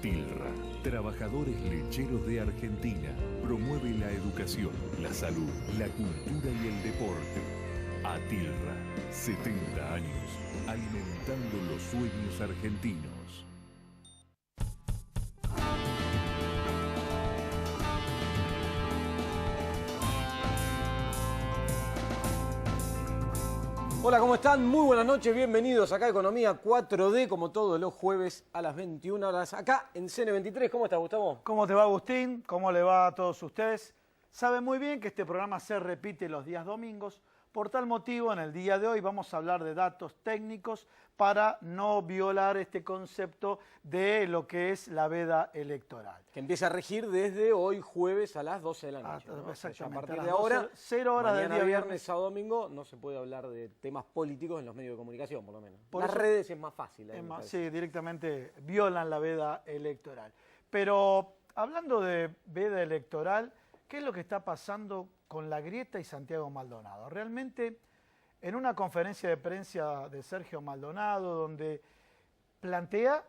ATILRA, Trabajadores Lecheros de Argentina, promueve la educación, la salud, la cultura y el deporte. ATILRA, 70 años, alimentando los sueños argentinos. Hola, ¿cómo están? Muy buenas noches, bienvenidos acá a Economía 4D, como todos los jueves a las 21 horas, acá en CN23. ¿Cómo estás, Gustavo? ¿Cómo te va, Agustín? ¿Cómo le va a todos ustedes? Saben muy bien que este programa se repite los días domingos. Por tal motivo, en el día de hoy vamos a hablar de datos técnicos para no violar este concepto de lo que es la veda electoral. Que empieza a regir desde hoy jueves a las 12 de la noche. ¿No? Exactamente. O sea, a partir a de ahora, 0 horas del día viernes, sábado, domingo, no se puede hablar de temas políticos en los medios de comunicación, por lo menos. Por las eso, redes es más fácil. Sí, directamente violan la veda electoral. Pero hablando de veda electoral, ¿qué es lo que está pasando con La Grieta y Santiago Maldonado? Realmente, en una conferencia de prensa de Sergio Maldonado, donde plantea,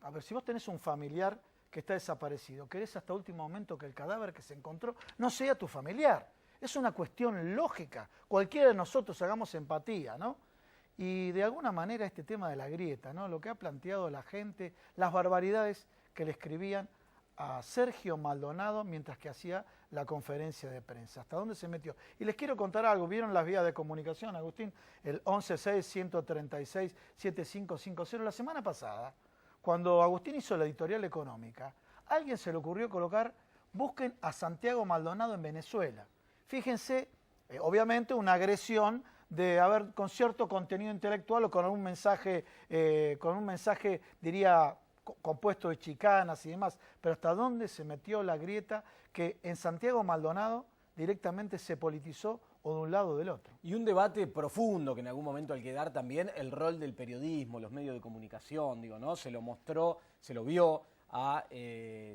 a ver, si vos tenés un familiar que está desaparecido, querés hasta último momento que el cadáver que se encontró no sea tu familiar. Es una cuestión lógica. Cualquiera de nosotros hagamos empatía, ¿no? Y de alguna manera este tema de La Grieta, ¿no? Lo que ha planteado la gente, las barbaridades que le escribían a Sergio Maldonado mientras que hacía la conferencia de prensa. ¿Hasta dónde se metió? Y les quiero contar algo. ¿Vieron las vías de comunicación, Agustín? El 116-136-7550. La semana pasada, cuando Agustín hizo la editorial económica, a alguien se le ocurrió colocar, busquen a Santiago Maldonado en Venezuela. Fíjense, obviamente una agresión de haber con cierto contenido intelectual o con un mensaje, diría, compuesto de chicanas y demás, pero hasta dónde se metió La Grieta que en Santiago Maldonado directamente se politizó o de un lado o del otro. Y un debate profundo que en algún momento hay que dar también el rol del periodismo, los medios de comunicación, digo, ¿no? Se lo mostró, se lo vio a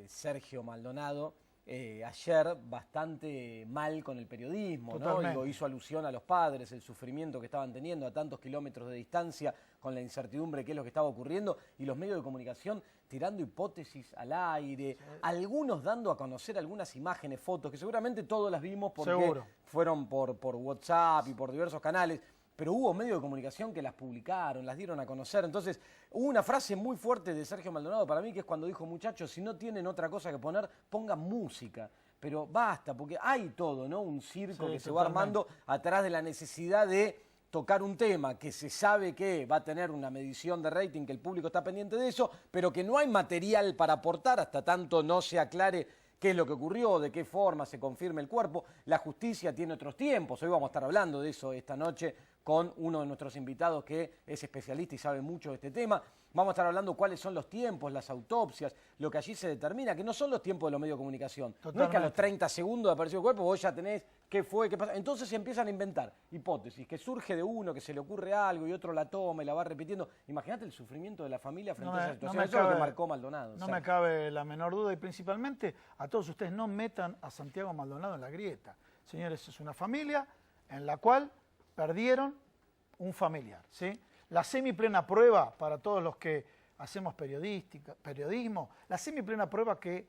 Sergio Maldonado ayer bastante mal con el periodismo, ¿no? Digo, hizo alusión a los padres, el sufrimiento que estaban teniendo a tantos kilómetros de distancia, con la incertidumbre de qué es lo que estaba ocurriendo, y los medios de comunicación tirando hipótesis al aire, sí, algunos dando a conocer algunas imágenes, fotos, que seguramente todos las vimos porque fueron por WhatsApp y por diversos canales, pero hubo medios de comunicación que las publicaron, las dieron a conocer. Entonces, hubo una frase muy fuerte de Sergio Maldonado para mí, que es cuando dijo, muchachos, si no tienen otra cosa que poner, pongan música. Pero basta, porque hay todo, ¿no? Un circo que se va armando atrás de la necesidad de tocar un tema que se sabe que va a tener una medición de rating, que el público está pendiente de eso, pero que no hay material para aportar hasta tanto no se aclare qué es lo que ocurrió, de qué forma se confirme el cuerpo. La justicia tiene otros tiempos. Hoy vamos a estar hablando de eso esta noche con uno de nuestros invitados que es especialista y sabe mucho de este tema. Vamos a estar hablando cuáles son los tiempos, las autopsias, lo que allí se determina, que no son los tiempos de los medios de comunicación. Totalmente. No es que a los 30 segundos de apareció el cuerpo vos ya tenés qué fue, qué pasó. Entonces se empiezan a inventar hipótesis, que surge de uno, que se le ocurre algo y otro la toma y la va repitiendo. Imagínate el sufrimiento de la familia frente a esa situación. Eso es lo que marcó Maldonado. No me cabe la menor duda, y principalmente a todos ustedes, no metan a Santiago Maldonado en La Grieta. Señores, es una familia en la cual perdieron un familiar, ¿sí? La semiplena prueba para todos los que hacemos periodismo, la semiplena prueba que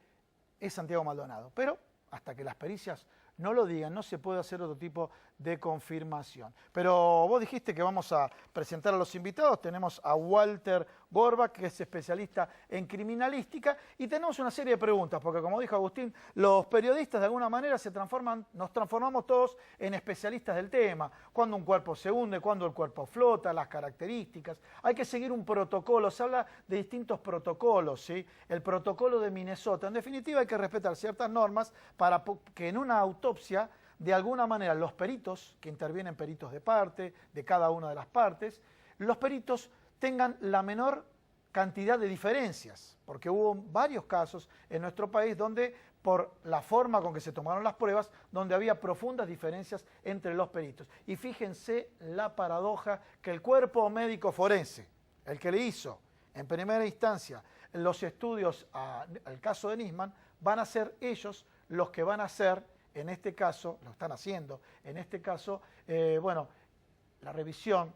es Santiago Maldonado, pero hasta que las pericias no lo digan, no se puede hacer otro tipo de confirmación. Pero vos dijiste que vamos a presentar a los invitados. Tenemos a Walter Gorbach, que es especialista en criminalística, y tenemos una serie de preguntas, porque como dijo Agustín, los periodistas de alguna manera nos transformamos todos en especialistas del tema. Cuando un cuerpo se hunde, cuando el cuerpo flota, las características. Hay que seguir un protocolo, se habla de distintos protocolos, ¿sí? El protocolo de Minnesota. En definitiva, hay que respetar ciertas normas para que en una autopsia, de alguna manera, los peritos, que intervienen peritos de parte, de cada una de las partes, los peritos tengan la menor cantidad de diferencias, porque hubo varios casos en nuestro país donde, por la forma con que se tomaron las pruebas, donde había profundas diferencias entre los peritos. Y fíjense la paradoja que el cuerpo médico forense, el que le hizo en primera instancia los estudios al caso de Nisman, van a ser ellos los que van a hacer, en este caso, lo están haciendo, en este caso, la revisión,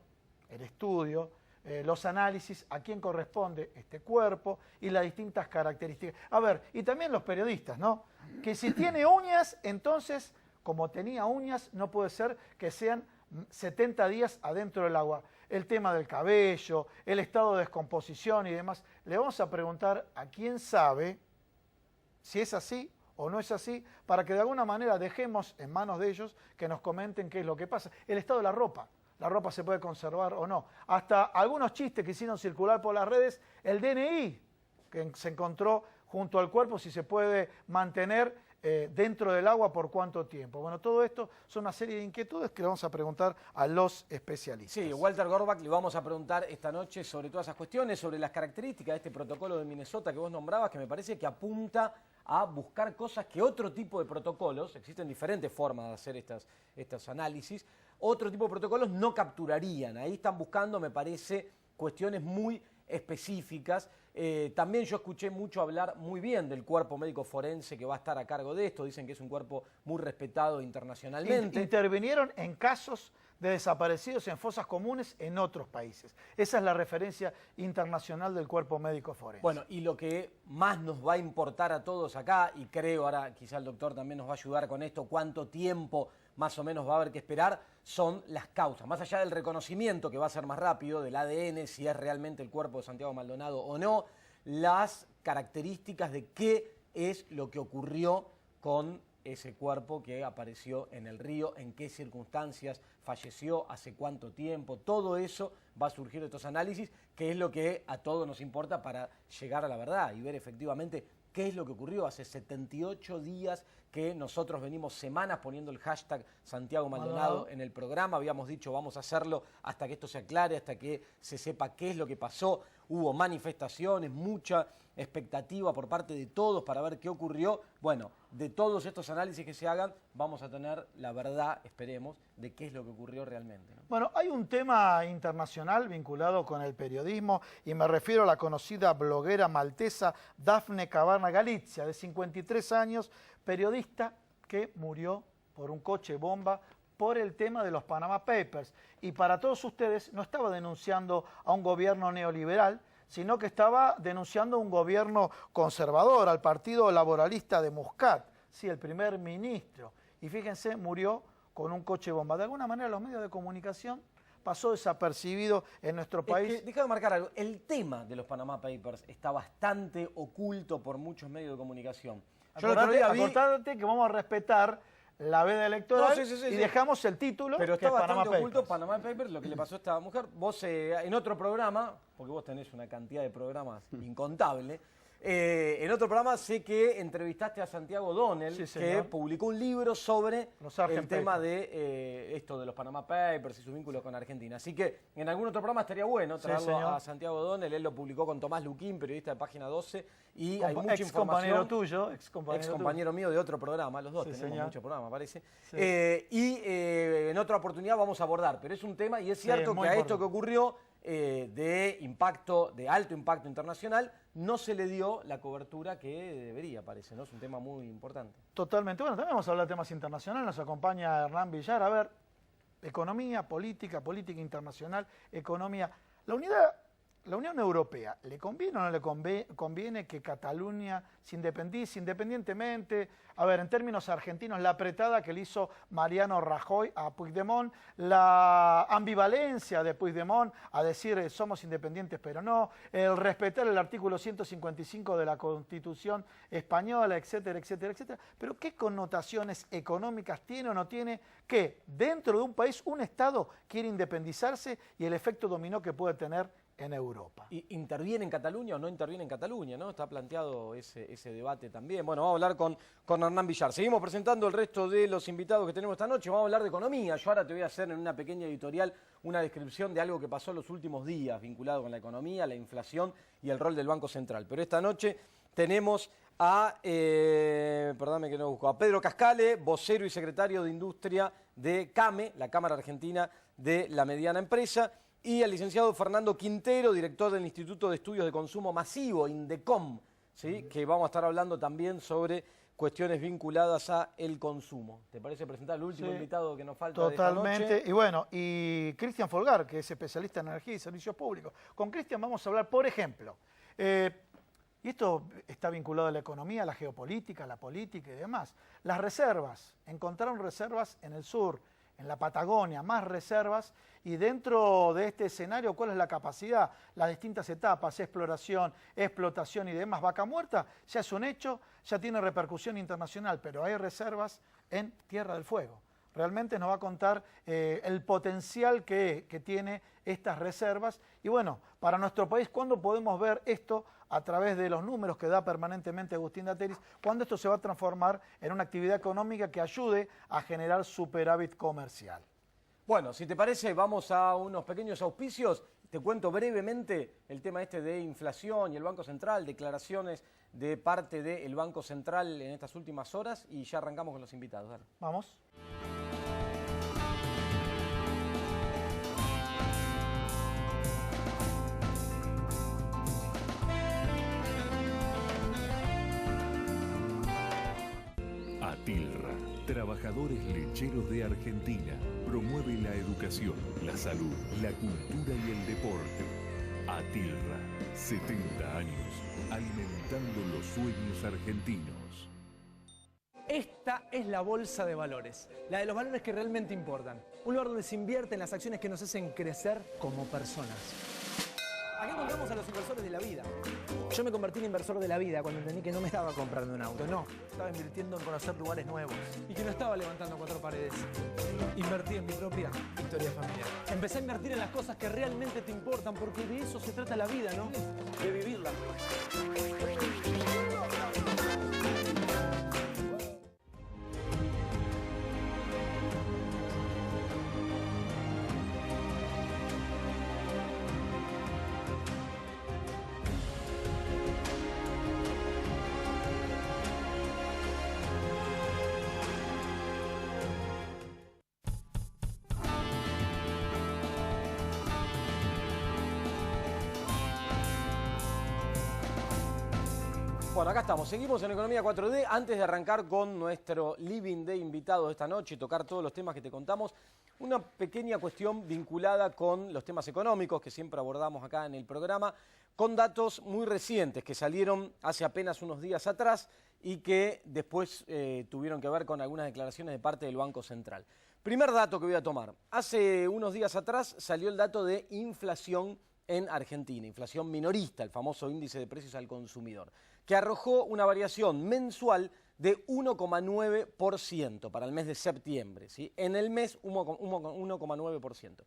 el estudio, los análisis, a quién corresponde este cuerpo y las distintas características. A ver, y también los periodistas, ¿no? Que si tiene uñas, entonces, como tenía uñas, no puede ser que sean 70 días adentro del agua. El tema del cabello, el estado de descomposición y demás. Le vamos a preguntar a quién sabe si es así o no es así, para que de alguna manera dejemos en manos de ellos que nos comenten qué es lo que pasa. El estado de la ropa se puede conservar o no. Hasta algunos chistes que hicieron circular por las redes, el DNI que se encontró junto al cuerpo, si se puede mantener dentro del agua por cuánto tiempo. Bueno, todo esto son una serie de inquietudes que le vamos a preguntar a los especialistas. Sí, Walter Gorbach le vamos a preguntar esta noche sobre todas esas cuestiones, sobre las características de este protocolo de Minnesota que vos nombrabas, que me parece que apunta a buscar cosas que otro tipo de protocolos, existen diferentes formas de hacer estos análisis, otro tipo de protocolos no capturarían. Ahí están buscando, me parece, cuestiones muy específicas. También yo escuché mucho hablar muy bien del cuerpo médico forense que va a estar a cargo de esto. Dicen que es un cuerpo muy respetado internacionalmente. Intervinieron en casos de desaparecidos en fosas comunes en otros países. Esa es la referencia internacional del cuerpo médico forense. Bueno, y lo que más nos va a importar a todos acá, y creo ahora quizá el doctor también nos va a ayudar con esto, cuánto tiempo más o menos va a haber que esperar, son las causas. Más allá del reconocimiento, que va a ser más rápido, del ADN, si es realmente el cuerpo de Santiago Maldonado o no, las características de qué es lo que ocurrió con ese cuerpo que apareció en el río, en qué circunstancias falleció, hace cuánto tiempo, todo eso va a surgir de estos análisis, que es lo que a todos nos importa para llegar a la verdad y ver efectivamente qué es lo que ocurrió. Hace 78 días que nosotros venimos semanas poniendo el hashtag Santiago Maldonado en el programa, habíamos dicho vamos a hacerlo hasta que esto se aclare, hasta que se sepa qué es lo que pasó. Hubo manifestaciones, mucha expectativa por parte de todos para ver qué ocurrió. Bueno, de todos estos análisis que se hagan, vamos a tener la verdad, esperemos, de qué es lo que ocurrió realmente, ¿no? Bueno, hay un tema internacional vinculado con el periodismo y me refiero a la conocida bloguera maltesa Daphne Caruana Galizia, de 53 años, periodista que murió por un coche bomba por el tema de los Panama Papers. Y para todos ustedes, no estaba denunciando a un gobierno neoliberal, sino que estaba denunciando a un gobierno conservador, al Partido Laboralista de Muscat, sí, el primer ministro. Y fíjense, murió con un coche bomba. De alguna manera los medios de comunicación pasó desapercibido en nuestro país. Déjame marcar algo, el tema de los Panama Papers está bastante oculto por muchos medios de comunicación. Acordate que vamos a respetar la veda electoral y dejamos el título, pero que está es Panama bastante oculto Papers. Panama Papers, lo que le pasó a esta mujer. Vos en otro programa, porque vos tenés una cantidad de programas incontable, en otro programa sé que entrevistaste a Santiago Donnell, que publicó un libro sobre el tema de esto de los Panama Papers y sus vínculos con Argentina. Así que en algún otro programa estaría bueno traerlo a Santiago Donnell. Él lo publicó con Tomás Luquín, periodista de Página 12, y hay mucha información. Compañero tuyo, ex compañero mío de otro programa, los dos tenemos mucho programa, parece. Sí. En otra oportunidad vamos a abordar, pero es un tema y es cierto que a esto que ocurrió de alto impacto internacional no se le dio la cobertura que debería, parece, ¿no? Es un tema muy importante. Totalmente. Bueno, también vamos a hablar de temas internacionales. Nos acompaña Hernán Villar. A ver, economía, política internacional, economía. La Unión Europea, ¿le conviene o no le conviene que Cataluña se independice independientemente? A ver, en términos argentinos, la apretada que le hizo Mariano Rajoy a Puigdemont, la ambivalencia de Puigdemont a decir somos independientes pero no, el respetar el artículo 155 de la Constitución española, etcétera, etcétera, etcétera. Pero ¿qué connotaciones económicas tiene o no tiene que dentro de un país, un Estado quiere independizarse y el efecto dominó que puede tener en Europa? ¿Y interviene en Cataluña o no interviene en Cataluña, ¿no? Está planteado ese debate también. Bueno, vamos a hablar con Hernán Villar. Seguimos presentando el resto de los invitados que tenemos esta noche. Vamos a hablar de economía. Yo ahora te voy a hacer en una pequeña editorial una descripción de algo que pasó en los últimos días vinculado con la economía, la inflación y el rol del Banco Central. Pero esta noche tenemos a Pedro Cascale, vocero y secretario de Industria de CAME, la Cámara Argentina de la Mediana Empresa, y al licenciado Fernando Quintero, director del Instituto de Estudios de Consumo Masivo, INDECOM, ¿sí? Que vamos a estar hablando también sobre cuestiones vinculadas a el consumo. ¿Te parece presentar el último invitado que nos falta totalmente. de esta noche? Y bueno, y Cristian Folgar, que es especialista en energía y servicios públicos. Con Cristian vamos a hablar, por ejemplo, y esto está vinculado a la economía, a la geopolítica, a la política y demás. Las reservas, encontraron reservas en el sur, en la Patagonia, más reservas, y dentro de este escenario, ¿cuál es la capacidad? Las distintas etapas, exploración, explotación y demás. Vaca Muerta ya es un hecho, ya tiene repercusión internacional, pero hay reservas en Tierra del Fuego. Realmente nos va a contar el potencial que tiene estas reservas. Y bueno, para nuestro país, ¿cuándo podemos ver esto a través de los números que da permanentemente Agustín Dateris? ¿Cuándo esto se va a transformar en una actividad económica que ayude a generar superávit comercial? Bueno, si te parece, vamos a unos pequeños auspicios. Te cuento brevemente el tema este de inflación y el Banco Central, declaraciones de parte del Banco Central en estas últimas horas y ya arrancamos con los invitados. Dale. Vamos. Atilra, Trabajadores Lecheros de Argentina, promueve la educación, la salud, la cultura y el deporte. Atilra, 70 años, alimentando los sueños argentinos. Esta es la bolsa de valores, la de los valores que realmente importan. Un lugar donde se invierte en las acciones que nos hacen crecer como personas. Aquí encontramos a los inversores de la vida. Yo me convertí en inversor de la vida cuando entendí que no me estaba comprando un auto, no. Estaba invirtiendo en conocer lugares nuevos. Y que no estaba levantando 4 paredes. Invertí en mi propia historia familiar. Empecé a invertir en las cosas que realmente te importan, porque de eso se trata la vida, ¿no? De vivirla. Bueno, acá estamos, seguimos en Economía 4D. Antes de arrancar con nuestro living de invitados de esta noche y tocar todos los temas que te contamos, una pequeña cuestión vinculada con los temas económicos que siempre abordamos acá en el programa, con datos muy recientes que salieron hace apenas unos días atrás y que después tuvieron que ver con algunas declaraciones de parte del Banco Central. Primer dato que voy a tomar. Hace unos días atrás salió el dato de inflación en Argentina, inflación minorista, el famoso índice de precios al consumidor, que arrojó una variación mensual de 1,9% para el mes de septiembre, ¿sí? En el mes 1,9%.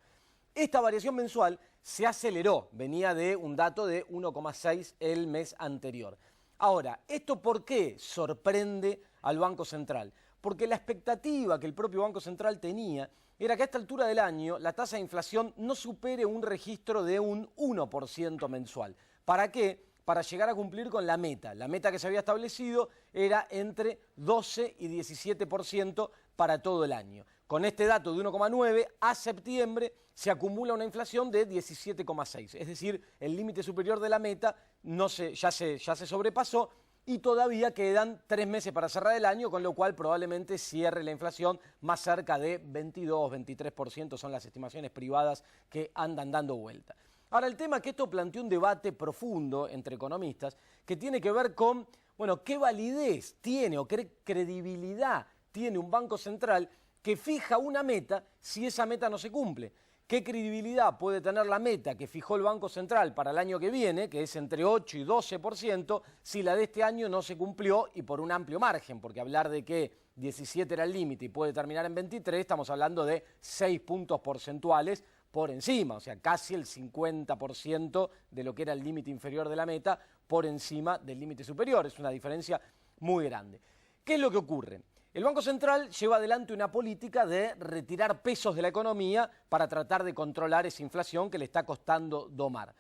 Esta variación mensual se aceleró, venía de un dato de 1,6 el mes anterior. Ahora, ¿esto por qué sorprende al Banco Central? Porque la expectativa que el propio Banco Central tenía era que a esta altura del año la tasa de inflación no supere un registro de un 1% mensual. ¿Para qué? Para llegar a cumplir con la meta. La meta que se había establecido era entre 12 y 17% para todo el año. Con este dato de 1,9 a septiembre se acumula una inflación de 17,6. Es decir, el límite superior de la meta ya se sobrepasó y todavía quedan 3 meses para cerrar el año, con lo cual probablemente cierre la inflación más cerca de 22, 23%, son las estimaciones privadas que andan dando vuelta. Ahora, el tema es que esto planteó un debate profundo entre economistas que tiene que ver con, bueno, qué validez tiene o qué credibilidad tiene un Banco Central que fija una meta si esa meta no se cumple. ¿Qué credibilidad puede tener la meta que fijó el Banco Central para el año que viene, que es entre 8 y 12%, si la de este año no se cumplió y por un amplio margen? Porque hablar de que 17 era el límite y puede terminar en 23, estamos hablando de 6 puntos porcentuales por encima, o sea, casi el 50% de lo que era el límite inferior de la meta por encima del límite superior. Es una diferencia muy grande. ¿Qué es lo que ocurre? El Banco Central lleva adelante una política de retirar pesos de la economía para tratar de controlar esa inflación que le está costando domar.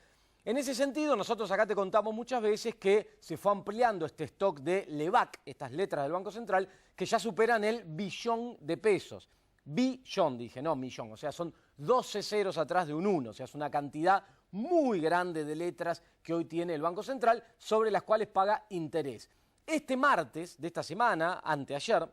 En ese sentido, nosotros acá te contamos muchas veces que se fue ampliando este stock de LEVAC, estas letras del Banco Central, que ya superan el billón de pesos. Billón, dije, no millón, o sea, son 12 ceros atrás de un 1, o sea, es una cantidad muy grande de letras que hoy tiene el Banco Central sobre las cuales paga interés. Este martes de esta semana, anteayer,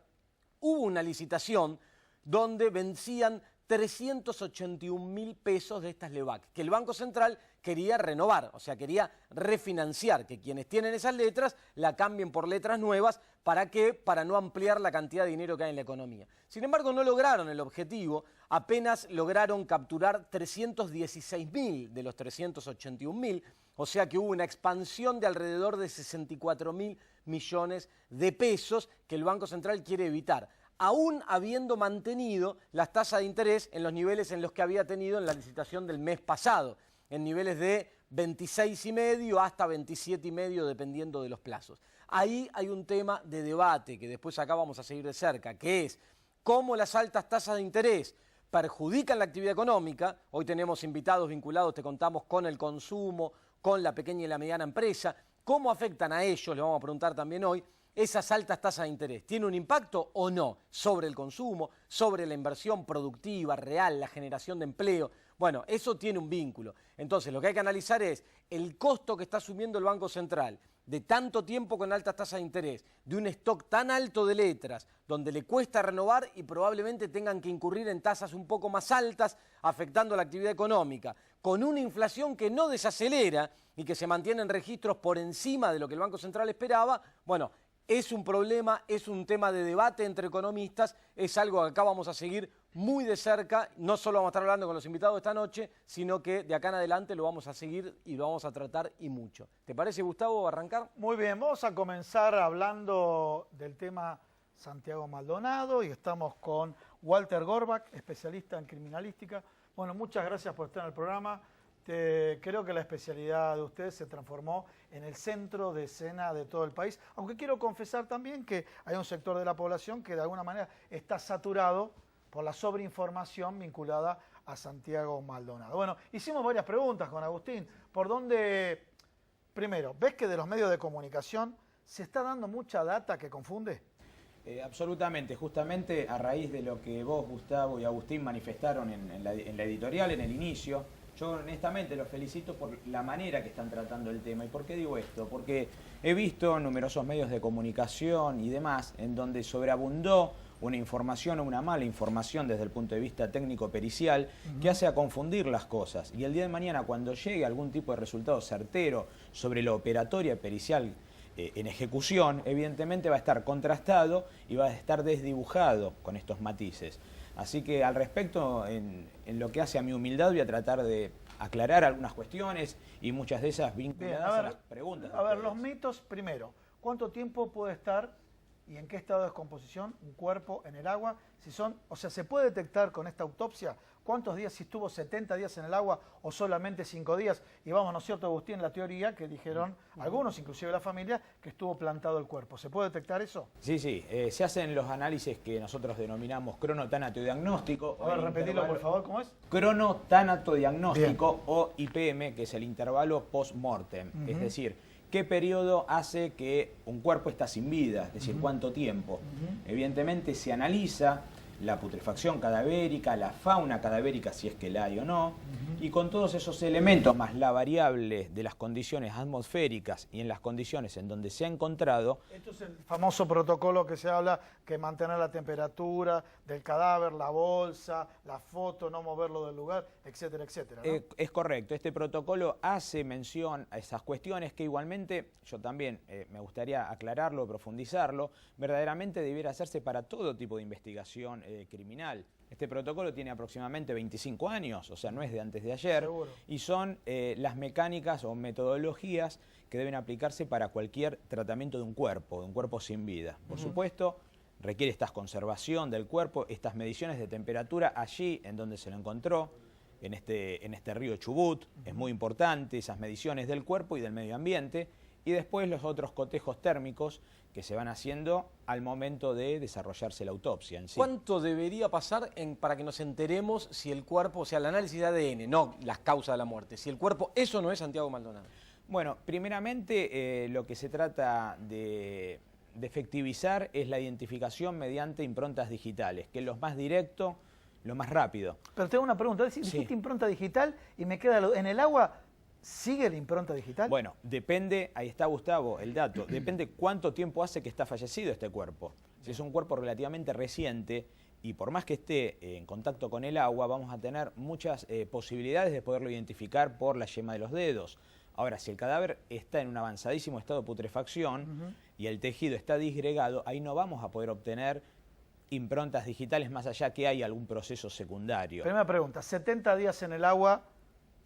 hubo una licitación donde vencían 381.000 pesos de estas LEVAC, que el Banco Central quería renovar, o sea, quería refinanciar, que quienes tienen esas letras la cambien por letras nuevas. ¿Para qué? Para no ampliar la cantidad de dinero que hay en la economía. Sin embargo, no lograron el objetivo, apenas lograron capturar 316.000 de los 381.000, o sea que hubo una expansión de alrededor de 64.000 millones de pesos que el Banco Central quiere evitar, aún habiendo mantenido las tasas de interés en los niveles en los que había tenido en la licitación del mes pasado, en niveles de 26,5 hasta 27,5 dependiendo de los plazos. Ahí hay un tema de debate que después acá vamos a seguir de cerca, que es cómo las altas tasas de interés perjudican la actividad económica. Hoy tenemos invitados vinculados, te contamos, con el consumo, con la pequeña y la mediana empresa. ¿Cómo afectan a ellos? Le vamos a preguntar también hoy. Esas altas tasas de interés, ¿tiene un impacto o no sobre el consumo, sobre la inversión productiva, real, la generación de empleo? Bueno, eso tiene un vínculo. Entonces, lo que hay que analizar es el costo que está asumiendo el Banco Central de tanto tiempo con altas tasas de interés, de un stock tan alto de letras, donde le cuesta renovar y probablemente tengan que incurrir en tasas un poco más altas, afectando la actividad económica, con una inflación que no desacelera y que se mantiene en registros por encima de lo que el Banco Central esperaba. Bueno, es un problema, es un tema de debate entre economistas, es algo que acá vamos a seguir muy de cerca. No solo vamos a estar hablando con los invitados esta noche, sino que de acá en adelante lo vamos a seguir y lo vamos a tratar y mucho. ¿Te parece, Gustavo, arrancar? Muy bien, vamos a comenzar hablando del tema Santiago Maldonado y estamos con Walter Gorbach, especialista en criminalística. Bueno, muchas gracias por estar en el programa. Creo que la especialidad de ustedes se transformó en el centro de escena de todo el país, aunque quiero confesar también que hay un sector de la población que de alguna manera está saturado por la sobreinformación vinculada a Santiago Maldonado. Bueno, hicimos varias preguntas con Agustín. ¿Por dónde? Primero, ¿ves que de los medios de comunicación se está dando mucha data que confunde? Absolutamente, justamente a raíz de lo que vos, Gustavo y Agustín manifestaron en la editorial, en el inicio. Yo honestamente los felicito por la manera que están tratando el tema. ¿Y por qué digo esto? Porque he visto numerosos medios de comunicación y demás en donde sobreabundó una información o una mala información desde el punto de vista técnico-pericial que hace a confundir las cosas. Y el día de mañana, cuando llegue algún tipo de resultado certero sobre la operatoria pericial en ejecución, evidentemente va a estar contrastado y va a estar desdibujado con estos matices. Así que al respecto, en lo que hace a mi humildad, voy a tratar de aclarar algunas cuestiones y muchas de esas vinculadas a las preguntas. A ver, los mitos, primero, ¿cuánto tiempo puede estar y en qué estado de descomposición un cuerpo en el agua? ¿Se puede detectar con esta autopsia cuántos días, si estuvo 70 días en el agua o solamente 5 días? Y vamos, ¿no es cierto, Agustín, la teoría que dijeron algunos, inclusive la familia, que estuvo plantado el cuerpo? ¿Se puede detectar eso? Sí, se hacen los análisis que nosotros denominamos cronotanatodiagnóstico. A ver, repetilo por favor, ¿cómo es? Cronotanatodiagnóstico o IPM, que es el intervalo post-mortem, es decir, ¿qué periodo hace que un cuerpo está sin vida? Es decir, ¿cuánto tiempo? Evidentemente se analiza la putrefacción cadavérica, la fauna cadavérica, si es que la hay o no, y con todos esos elementos, más la variable de las condiciones atmosféricas y en las condiciones en donde se ha encontrado... Esto es el famoso protocolo que se habla, que mantener la temperatura del cadáver, la bolsa, la foto, no moverlo del lugar, etcétera, etcétera, ¿no? Es correcto, este protocolo hace mención a esas cuestiones que igualmente, yo también me gustaría aclararlo, profundizarlo, verdaderamente debiera hacerse para todo tipo de investigación criminal. Este protocolo tiene aproximadamente 25 años, o sea, no es de antes de ayer. Seguro. Y son las mecánicas o metodologías que deben aplicarse para cualquier tratamiento de un cuerpo sin vida. Por supuesto, requiere esta conservación del cuerpo, estas mediciones de temperatura allí en donde se lo encontró, en este río Chubut, es muy importante, esas mediciones del cuerpo y del medio ambiente, y después los otros cotejos térmicos que se van haciendo al momento de desarrollarse la autopsia en sí. ¿Cuánto debería pasar para que nos enteremos si el cuerpo, o sea, el análisis de ADN, no las causas de la muerte, si el cuerpo, eso no es Santiago Maldonado? Bueno, primeramente lo que se trata de efectivizar es la identificación mediante improntas digitales, que es lo más directo, lo más rápido. Pero tengo una pregunta, dijiste impronta digital y me queda en el agua. ¿sigue la impronta digital? Bueno, depende, ahí está Gustavo, el dato, depende cuánto tiempo hace que está fallecido este cuerpo. Si es un cuerpo relativamente reciente y por más que esté en contacto con el agua, vamos a tener muchas posibilidades de poderlo identificar por la yema de los dedos. Ahora, si el cadáver está en un avanzadísimo estado de putrefacción y el tejido está disgregado, ahí no vamos a poder obtener improntas digitales más allá que hay algún proceso secundario. Primera pregunta, 70 días en el agua,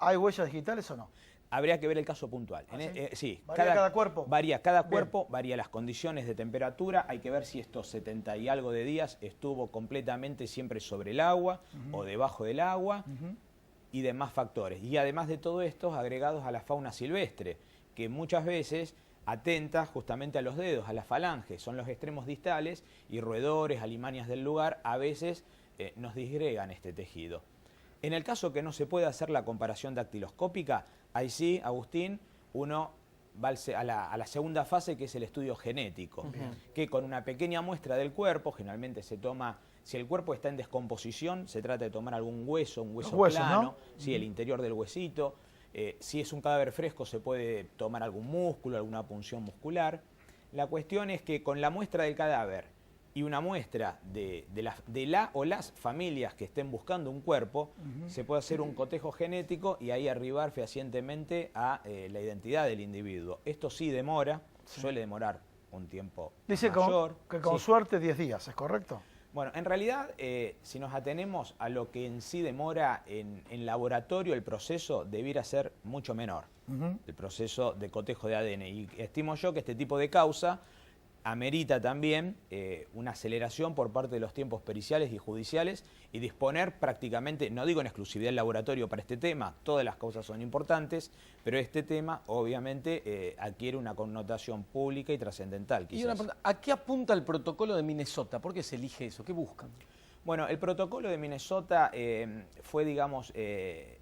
¿hay huellas digitales o no? Habría que ver el caso puntual. ¿Ah, sí? Sí, ¿Varía cada cuerpo? Varía cada Bien. cuerpo, varía las condiciones de temperatura. Hay que ver si estos 70 y algo de días estuvo completamente siempre sobre el agua o debajo del agua y demás factores. Y además de todo esto, agregados a la fauna silvestre, que muchas veces atenta justamente a los dedos, a las falanges, son los extremos distales y roedores, alimañas del lugar, a veces nos disgregan este tejido. En el caso que no se pueda hacer la comparación dactiloscópica, ahí sí, Agustín, uno va a la segunda fase, que es el estudio genético, que con una pequeña muestra del cuerpo, generalmente se toma, si el cuerpo está en descomposición, se trata de tomar algún hueso, un hueso plano, ¿no? Sí, el interior del huesito. Si es un cadáver fresco, se puede tomar algún músculo, alguna punción muscular. La cuestión es que con la muestra del cadáver y una muestra de la o las familias que estén buscando un cuerpo, se puede hacer un cotejo genético y ahí arribar fehacientemente a la identidad del individuo. Esto sí demora, suele demorar un tiempo mayor. Que con suerte 10 días, ¿es correcto? Bueno, en realidad, si nos atenemos a lo que en sí demora en laboratorio, el proceso debiera ser mucho menor, el proceso de cotejo de ADN. Y estimo yo que este tipo de causa amerita también una aceleración por parte de los tiempos periciales y judiciales y disponer prácticamente, no digo en exclusividad el laboratorio para este tema, todas las causas son importantes, pero este tema obviamente adquiere una connotación pública y trascendental. Y una pregunta, ¿a qué apunta el protocolo de Minnesota? ¿Por qué se elige eso? ¿Qué buscan? Bueno, el protocolo de Minnesota fue, digamos,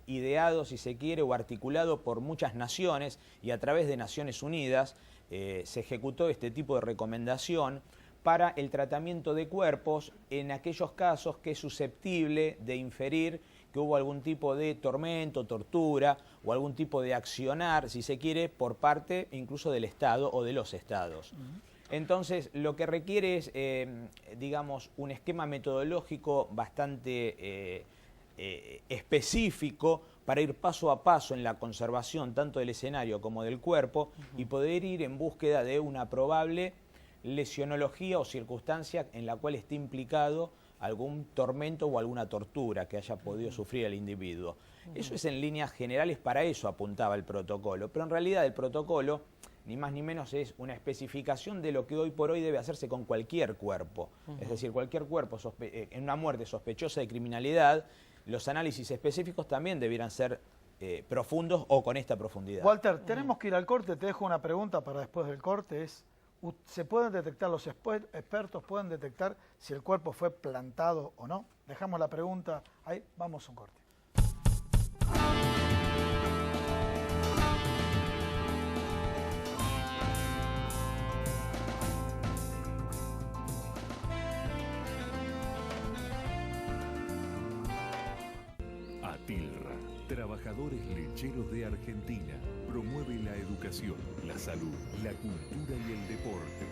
ideado, si se quiere, o articulado por muchas naciones y a través de Naciones Unidas se ejecutó este tipo de recomendación para el tratamiento de cuerpos en aquellos casos que es susceptible de inferir que hubo algún tipo de tormento, tortura o algún tipo de accionar, si se quiere, por parte incluso del Estado o de los Estados. Entonces, lo que requiere es, digamos, un esquema metodológico bastante específico para ir paso a paso en la conservación tanto del escenario como del cuerpo y poder ir en búsqueda de una probable lesionología o circunstancia en la cual esté implicado algún tormento o alguna tortura que haya podido sufrir el individuo. Eso es en líneas generales, para eso apuntaba el protocolo, pero en realidad el protocolo ni más ni menos es una especificación de lo que hoy por hoy debe hacerse con cualquier cuerpo. Es decir, cualquier cuerpo en una muerte sospechosa de criminalidad, los análisis específicos también debieran ser profundos o con esta profundidad. Walter, tenemos que ir al corte, te dejo una pregunta para después del corte, ¿se pueden detectar, los expertos pueden detectar si el cuerpo fue plantado o no? Dejamos la pregunta ahí, vamos a un corte. ATILRA, Trabajadores Lecheros de Argentina, promueve la educación, la salud, la cultura y el deporte.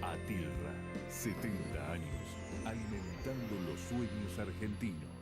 ATILRA, 70 años, alimentando los sueños argentinos.